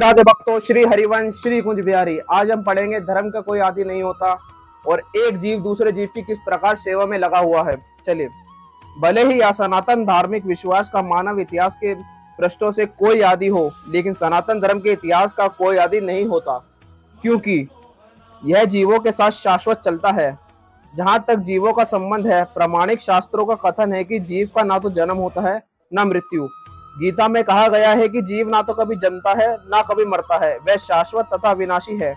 राधे भक्तों, श्री हरिवंश, श्री कुंज बिहारी। आज हम पढ़ेंगे धर्म का कोई आदि नहीं होता और एक जीव दूसरे जीव की किस प्रकार सेवा में लगा हुआ है। चलिए, भले ही यह सनातन धार्मिक विश्वास का मानव इतिहास के पृष्ठों से कोई आदि हो, लेकिन सनातन धर्म के इतिहास का कोई आदि नहीं होता, क्योंकि यह जीवों के साथ शाश्वत चलता है। जहां तक जीवों का संबंध है, प्रामाणिक शास्त्रों का कथन है कि जीव का ना तो जन्म होता है ना मृत्यु। गीता में कहा गया है कि जीव ना तो कभी जन्मता है ना कभी मरता है, वह शाश्वत तथा विनाशी है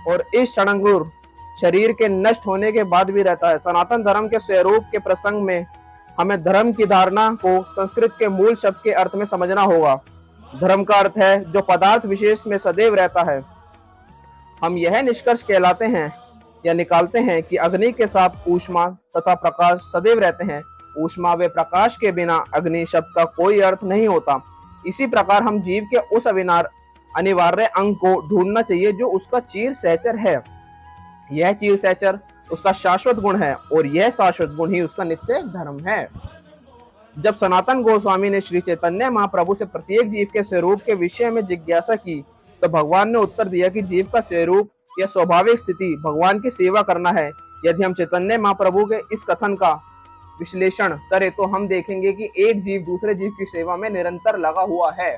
और इस क्षणभंगुर शरीर के नष्ट होने के बाद भी रहता है। सनातन धर्म के स्वरूप के प्रसंग में हमें धर्म की धारणा को संस्कृत के मूल शब्द के अर्थ में समझना होगा। धर्म का अर्थ है जो पदार्थ विशेष में सदैव रहता है। हम यह निष्कर्ष कहलाते हैं या निकालते हैं कि अग्नि के साथ ऊष्मा तथा प्रकाश सदैव रहते हैं। ऊष्मा व प्रकाश के बिना अग्नि शब्द का कोई अर्थ नहीं होता। इसी प्रकार हम जीव के उस अनिवार्य अंग को ढूंढना चाहिए जो उसका चीर सहचर है। यह चीर सहचर उसका शाश्वत गुण है और यह शाश्वत गुण ही उसका नित्य धर्म है। जब सनातन गोस्वामी ने श्री चैतन्य महाप्रभु से प्रत्येक जीव के स्वरूप के विषय में जिज्ञासा की, तो भगवान ने उत्तर दिया कि जीव का स्वरूप या स्वाभाविक स्थिति भगवान की सेवा करना है। यदि हम चैतन्य महाप्रभु के इस कथन का विश्लेषण करें तो हम देखेंगे कि एक जीव दूसरे जीव की सेवा में निरंतर लगा हुआ है।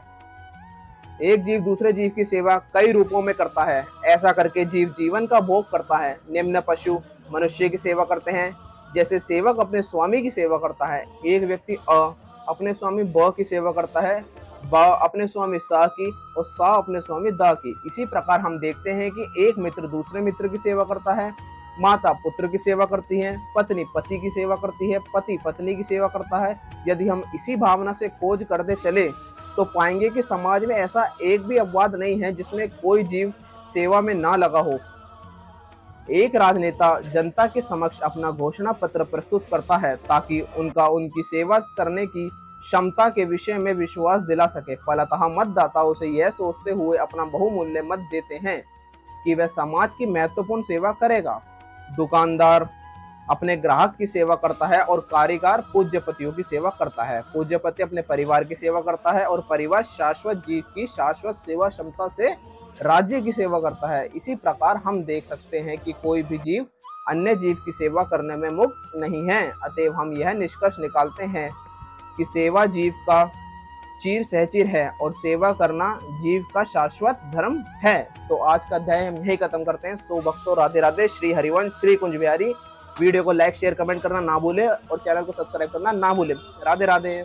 एक जीव दूसरे जीव की सेवा कई रूपों में करता है। ऐसा करके जीव जीवन का भोग करता है। निम्न पशु मनुष्य की सेवा करते हैं, जैसे सेवक अपने स्वामी की सेवा करता है। एक व्यक्ति अपने स्वामी ब की सेवा करता है, ब अपने स्वामी सा की और सा अपने स्वामी दा की। इसी प्रकार हम देखते हैं कि एक मित्र दूसरे मित्र की सेवा करता है, माता पुत्र की सेवा करती है, पत्नी पति की सेवा करती है, पति पत्नी की सेवा करता है। यदि हम इसी भावना से खोज करते चले तो पाएंगे कि समाज में ऐसा एक भी अपवाद नहीं है जिसमें कोई जीव सेवा में ना लगा हो। एक राजनेता जनता के समक्ष अपना घोषणा पत्र प्रस्तुत करता है ताकि उनकी सेवा करने की क्षमता के विषय में विश्वास दिला सके। फलतः मतदाता उसे यह सोचते हुए अपना बहुमूल्य मत देते हैं कि वह समाज की महत्वपूर्ण सेवा करेगा। दुकानदार अपने ग्राहक की सेवा करता है और कारीगर पूज्यपतियों की सेवा करता है। पूज्यपति अपने परिवार की सेवा करता है और परिवार शाश्वत जीव की शाश्वत सेवा क्षमता से राज्य की सेवा करता है। इसी प्रकार हम देख सकते हैं कि कोई भी जीव अन्य जीव की सेवा करने में मुक्त नहीं है। अतएव हम यह निष्कर्ष निकालते हैं कि सेवा जीव का चीर सहचीर है और सेवा करना जीव का शाश्वत धर्म है। तो आज का अध्याय हम यही खत्म करते हैं। सो भक्तों, राधे राधे, श्री हरिवंश, श्री कुंज बिहारी। वीडियो को लाइक शेयर कमेंट करना ना भूले और चैनल को सब्सक्राइब करना ना भूले। राधे राधे।